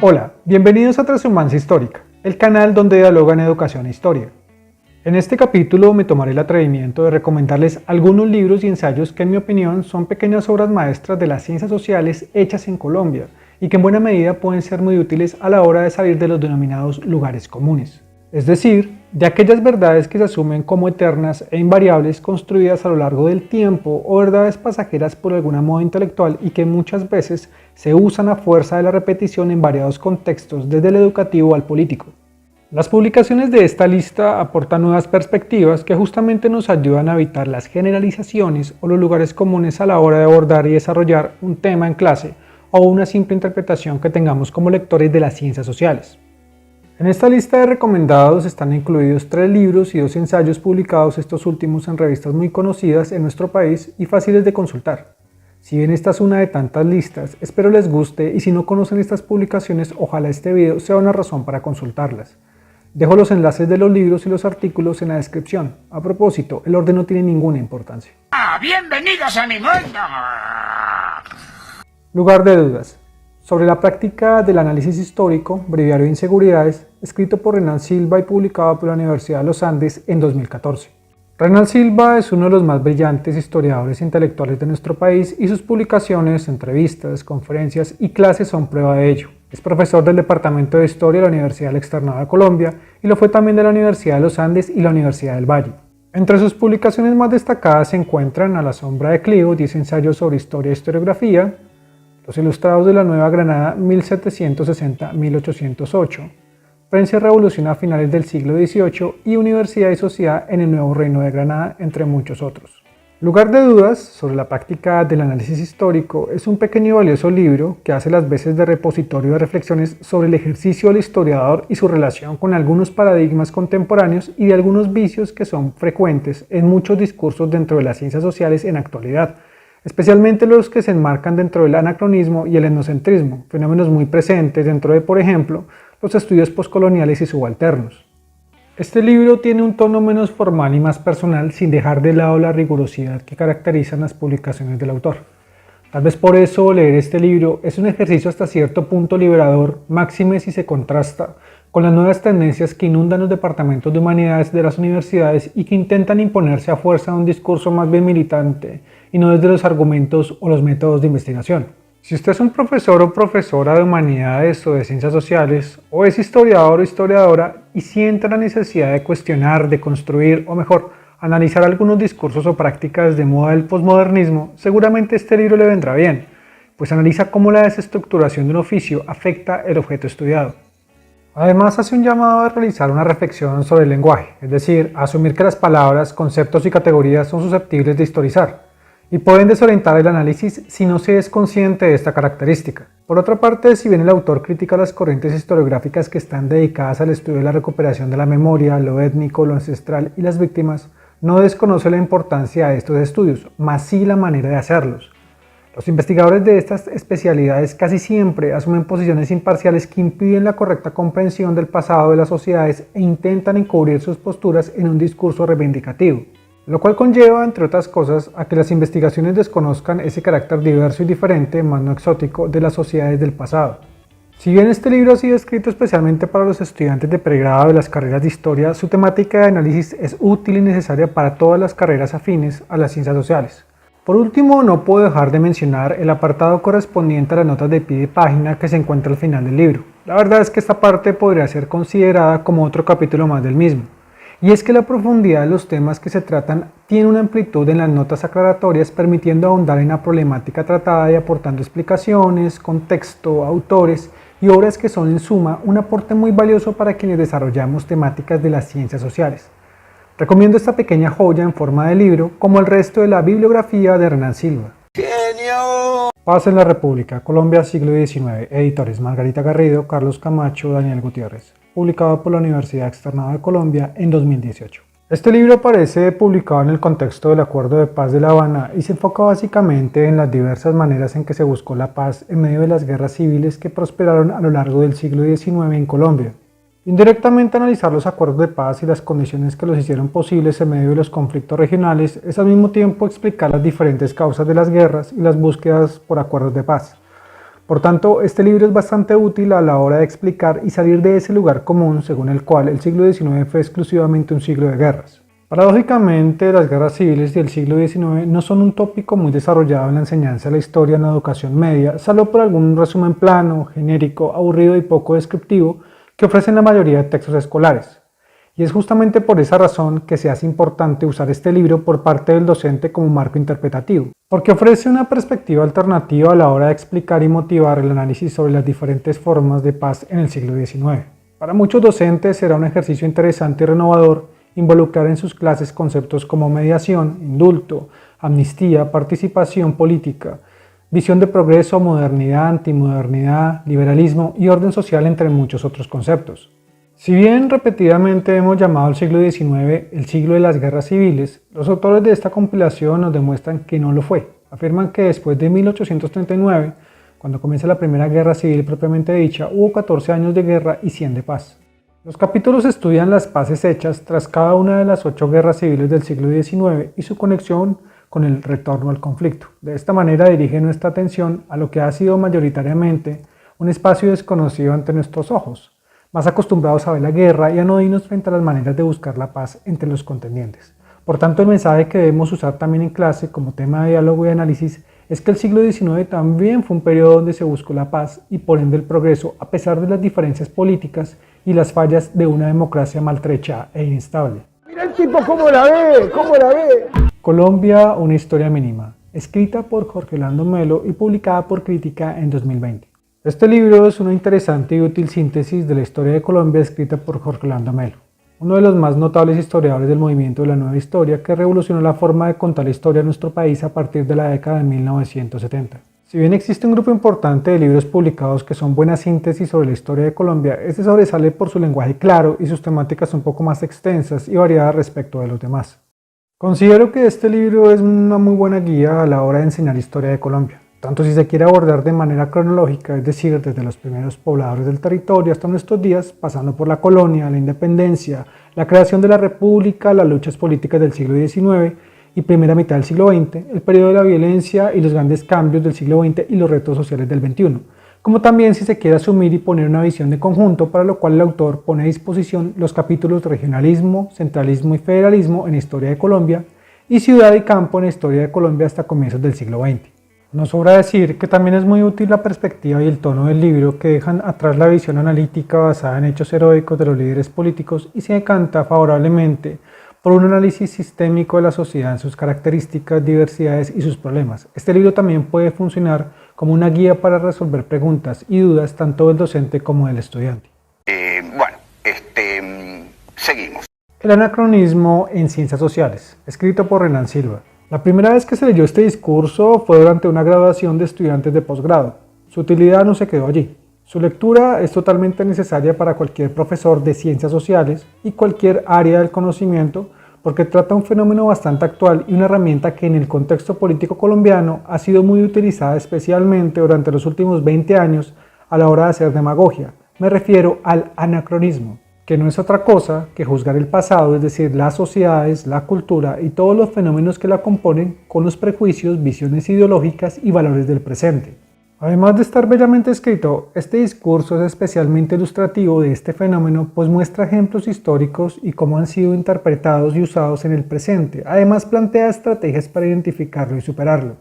Hola, bienvenidos a Transhumancia Histórica, el canal donde dialogan educación e historia. En este capítulo me tomaré el atrevimiento de recomendarles algunos libros y ensayos que en mi opinión son pequeñas obras maestras de las ciencias sociales hechas en Colombia y que en buena medida pueden ser muy útiles a la hora de salir de los denominados lugares comunes. Es decir, de aquellas verdades que se asumen como eternas e invariables construidas a lo largo del tiempo o verdades pasajeras por alguna moda intelectual y que muchas veces se usan a fuerza de la repetición en variados contextos desde el educativo al político. Las publicaciones de esta lista aportan nuevas perspectivas que justamente nos ayudan a evitar las generalizaciones o los lugares comunes a la hora de abordar y desarrollar un tema en clase o una simple interpretación que tengamos como lectores de las ciencias sociales. En esta lista de recomendados están incluidos 3 libros y 2 ensayos publicados estos últimos en revistas muy conocidas en nuestro país y fáciles de consultar. Si bien esta es una de tantas listas, espero les guste y si no conocen estas publicaciones, ojalá este video sea una razón para consultarlas. Dejo los enlaces de los libros y los artículos en la descripción. A propósito, el orden no tiene ninguna importancia. ¡Bienvenidos a mi mundo! Lugar de dudas. Sobre la práctica del análisis histórico, breviario de inseguridades, escrito por Renan Silva y publicado por la Universidad de los Andes en 2014. Renan Silva es uno de los más brillantes historiadores intelectuales de nuestro país y sus publicaciones, entrevistas, conferencias y clases son prueba de ello. Es profesor del Departamento de Historia de la Universidad del Externado de Colombia y lo fue también de la Universidad de los Andes y la Universidad del Valle. Entre sus publicaciones más destacadas se encuentran A la sombra de Clio, 10 ensayos sobre historia e historiografía, Los Ilustrados de la Nueva Granada 1760-1808, Prensa y Revolución a finales del siglo XVIII y Universidad y Sociedad en el Nuevo Reino de Granada, entre muchos otros. Lugar de dudas sobre la práctica del análisis histórico es un pequeño y valioso libro que hace las veces de repositorio de reflexiones sobre el ejercicio del historiador y su relación con algunos paradigmas contemporáneos y de algunos vicios que son frecuentes en muchos discursos dentro de las ciencias sociales en actualidad, especialmente los que se enmarcan dentro del anacronismo y el etnocentrismo, fenómenos muy presentes dentro de, por ejemplo, los estudios postcoloniales y subalternos. Este libro tiene un tono menos formal y más personal sin dejar de lado la rigurosidad que caracterizan las publicaciones del autor. Tal vez por eso leer este libro es un ejercicio hasta cierto punto liberador, máxime si se contrasta con las nuevas tendencias que inundan los departamentos de humanidades de las universidades y que intentan imponerse a fuerza de un discurso más bien militante y no desde los argumentos o los métodos de investigación. Si usted es un profesor o profesora de humanidades o de ciencias sociales, o es historiador o historiadora y siente la necesidad de cuestionar, de construir, o mejor, analizar algunos discursos o prácticas de moda del posmodernismo, seguramente este libro le vendrá bien, pues analiza cómo la desestructuración de un oficio afecta el objeto estudiado. Además, hace un llamado a realizar una reflexión sobre el lenguaje, es decir, a asumir que las palabras, conceptos y categorías son susceptibles de historizar, y pueden desorientar el análisis si no se es consciente de esta característica. Por otra parte, si bien el autor critica las corrientes historiográficas que están dedicadas al estudio de la recuperación de la memoria, lo étnico, lo ancestral y las víctimas, no desconoce la importancia de estos estudios, más sí la manera de hacerlos. Los investigadores de estas especialidades casi siempre asumen posiciones imparciales que impiden la correcta comprensión del pasado de las sociedades e intentan encubrir sus posturas en un discurso reivindicativo, lo cual conlleva, entre otras cosas, a que las investigaciones desconozcan ese carácter diverso y diferente, más no exótico, de las sociedades del pasado. Si bien este libro ha sido escrito especialmente para los estudiantes de pregrado de las carreras de historia, su temática de análisis es útil y necesaria para todas las carreras afines a las ciencias sociales. Por último, no puedo dejar de mencionar el apartado correspondiente a las notas de pie de página que se encuentra al final del libro. La verdad es que esta parte podría ser considerada como otro capítulo más del mismo. Y es que la profundidad de los temas que se tratan tiene una amplitud en las notas aclaratorias, permitiendo ahondar en la problemática tratada y aportando explicaciones, contexto, autores y obras que son en suma un aporte muy valioso para quienes desarrollamos temáticas de las ciencias sociales. Recomiendo esta pequeña joya en forma de libro, como el resto de la bibliografía de Renan Silva. ¡Genio! Paz en la República, Colombia, siglo XIX, editores Margarita Garrido, Carlos Camacho, Daniel Gutiérrez, publicado por la Universidad Externado de Colombia en 2018. Este libro aparece publicado en el contexto del Acuerdo de Paz de La Habana y se enfoca básicamente en las diversas maneras en que se buscó la paz en medio de las guerras civiles que prosperaron a lo largo del siglo XIX en Colombia. Indirectamente analizar los acuerdos de paz y las condiciones que los hicieron posibles en medio de los conflictos regionales es al mismo tiempo explicar las diferentes causas de las guerras y las búsquedas por acuerdos de paz. Por tanto, este libro es bastante útil a la hora de explicar y salir de ese lugar común según el cual el siglo XIX fue exclusivamente un siglo de guerras. Paradójicamente, las guerras civiles del siglo XIX no son un tópico muy desarrollado en la enseñanza de la historia en la educación media, salvo por algún resumen plano, genérico, aburrido y poco descriptivo que ofrecen la mayoría de textos escolares. Y es justamente por esa razón que se hace importante usar este libro por parte del docente como marco interpretativo, porque ofrece una perspectiva alternativa a la hora de explicar y motivar el análisis sobre las diferentes formas de paz en el siglo XIX. Para muchos docentes será un ejercicio interesante y renovador involucrar en sus clases conceptos como mediación, indulto, amnistía, participación política, visión de progreso, modernidad, antimodernidad, liberalismo y orden social, entre muchos otros conceptos. Si bien repetidamente hemos llamado al siglo XIX el siglo de las guerras civiles, los autores de esta compilación nos demuestran que no lo fue. Afirman que después de 1839, cuando comienza la primera guerra civil propiamente dicha, hubo 14 años de guerra y 100 de paz. Los capítulos estudian las paces hechas tras cada una de las 8 guerras civiles del siglo XIX y su conexión con el retorno al conflicto. De esta manera dirige nuestra atención a lo que ha sido mayoritariamente un espacio desconocido ante nuestros ojos, más acostumbrados a ver la guerra y anodinos frente a las maneras de buscar la paz entre los contendientes. Por tanto, el mensaje que debemos usar también en clase como tema de diálogo y análisis es que el siglo XIX también fue un periodo donde se buscó la paz y por ende el progreso a pesar de las diferencias políticas y las fallas de una democracia maltrecha e inestable. Mira el tipo cómo la ve, cómo la ve. Colombia, una historia mínima, escrita por Jorge Orlando Melo y publicada por Crítica en 2020. Este libro es una interesante y útil síntesis de la historia de Colombia escrita por Jorge Orlando Melo, uno de los más notables historiadores del movimiento de la nueva historia que revolucionó la forma de contar la historia de nuestro país a partir de la década de 1970. Si bien existe un grupo importante de libros publicados que son buenas síntesis sobre la historia de Colombia, este sobresale por su lenguaje claro y sus temáticas un poco más extensas y variadas respecto de los demás. Considero que este libro es una muy buena guía a la hora de enseñar historia de Colombia, tanto si se quiere abordar de manera cronológica, es decir, desde los primeros pobladores del territorio hasta nuestros días, pasando por la colonia, la independencia, la creación de la república, las luchas políticas del siglo XIX y primera mitad del siglo XX, el periodo de la violencia y los grandes cambios del siglo XX y los retos sociales del XXI, como también si se quiere asumir y poner una visión de conjunto, para lo cual el autor pone a disposición los capítulos Regionalismo, Centralismo y Federalismo en Historia de Colombia y Ciudad y Campo en Historia de Colombia hasta comienzos del siglo XX. No sobra decir que también es muy útil la perspectiva y el tono del libro, que dejan atrás la visión analítica basada en hechos heroicos de los líderes políticos y se decanta favorablemente por un análisis sistémico de la sociedad en sus características, diversidades y sus problemas. Este libro también puede funcionar como una guía para resolver preguntas y dudas tanto del docente como del estudiante. Seguimos. El anacronismo en ciencias sociales, escrito por Renan Silva. La primera vez que se leyó este discurso fue durante una graduación de estudiantes de posgrado. Su utilidad no se quedó allí. Su lectura es totalmente necesaria para cualquier profesor de ciencias sociales y cualquier área del conocimiento, porque trata un fenómeno bastante actual y una herramienta que en el contexto político colombiano ha sido muy utilizada especialmente durante los últimos 20 años a la hora de hacer demagogia. Me refiero al anacronismo, que no es otra cosa que juzgar el pasado, es decir, las sociedades, la cultura y todos los fenómenos que la componen con los prejuicios, visiones ideológicas y valores del presente. Además de estar bellamente escrito, este discurso es especialmente ilustrativo de este fenómeno, pues muestra ejemplos históricos y cómo han sido interpretados y usados en el presente. Además plantea estrategias para identificarlo y superarlo.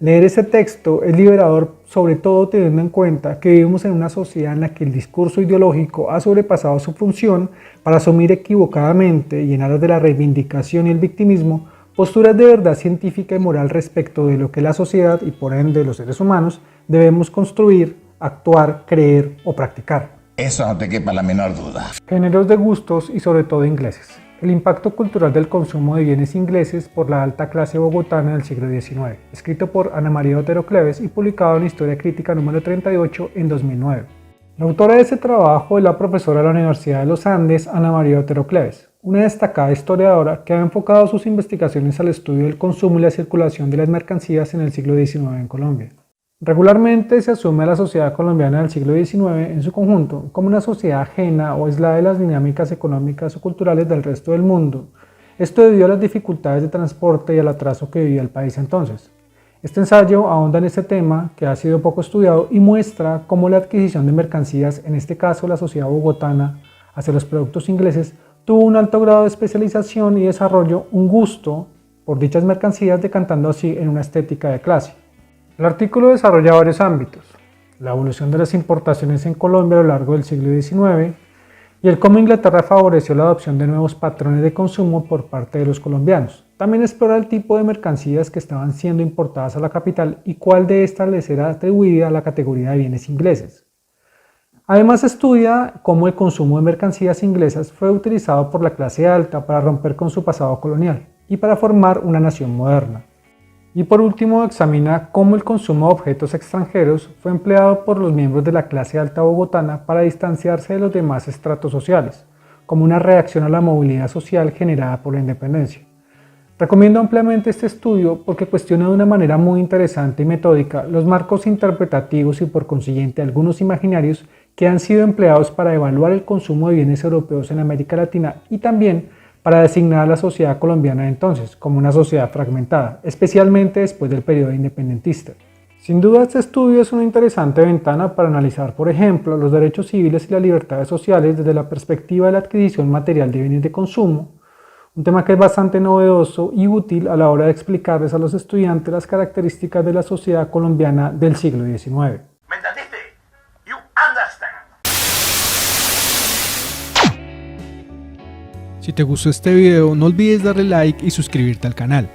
Leer ese texto es liberador, sobre todo teniendo en cuenta que vivimos en una sociedad en la que el discurso ideológico ha sobrepasado su función para asumir equivocadamente y en aras de la reivindicación y el victimismo posturas de verdad científica y moral respecto de lo que la sociedad y por ende los seres humanos debemos construir, actuar, creer o practicar. Eso no te quepa la menor duda. Géneros de gustos y sobre todo ingleses. El impacto cultural del consumo de bienes ingleses por la alta clase bogotana del siglo XIX, escrito por Ana María Otero Cleves y publicado en Historia Crítica número 38 en 2009. La autora de ese trabajo es la profesora de la Universidad de los Andes, Ana María Otero Cleves, una destacada historiadora que ha enfocado sus investigaciones al estudio del consumo y la circulación de las mercancías en el siglo XIX en Colombia. Regularmente se asume a la sociedad colombiana del siglo XIX en su conjunto como una sociedad ajena o aislada de las dinámicas económicas o culturales del resto del mundo. Esto debido a las dificultades de transporte y al atraso que vivía el país entonces. Este ensayo ahonda en este tema que ha sido poco estudiado y muestra cómo la adquisición de mercancías, en este caso la sociedad bogotana, hacia los productos ingleses, tuvo un alto grado de especialización y desarrollo, un gusto por dichas mercancías, decantando así en una estética de clase. El artículo desarrolla varios ámbitos: la evolución de las importaciones en Colombia a lo largo del siglo XIX y el cómo Inglaterra favoreció la adopción de nuevos patrones de consumo por parte de los colombianos. También explora el tipo de mercancías que estaban siendo importadas a la capital y cuál de estas les era atribuida a la categoría de bienes ingleses. Además estudia cómo el consumo de mercancías inglesas fue utilizado por la clase alta para romper con su pasado colonial y para formar una nación moderna. Y por último examina cómo el consumo de objetos extranjeros fue empleado por los miembros de la clase alta bogotana para distanciarse de los demás estratos sociales, como una reacción a la movilidad social generada por la independencia. Recomiendo ampliamente este estudio porque cuestiona de una manera muy interesante y metódica los marcos interpretativos y por consiguiente algunos imaginarios que han sido empleados para evaluar el consumo de bienes europeos en América Latina y también para designar a la sociedad colombiana de entonces como una sociedad fragmentada, especialmente después del periodo independentista. Sin duda este estudio es una interesante ventana para analizar, por ejemplo, los derechos civiles y las libertades sociales desde la perspectiva de la adquisición material de bienes de consumo, un tema que es bastante novedoso y útil a la hora de explicarles a los estudiantes las características de la sociedad colombiana del siglo XIX. ¿Me entendiste? You understand. Si te gustó este video, no olvides darle like y suscribirte al canal.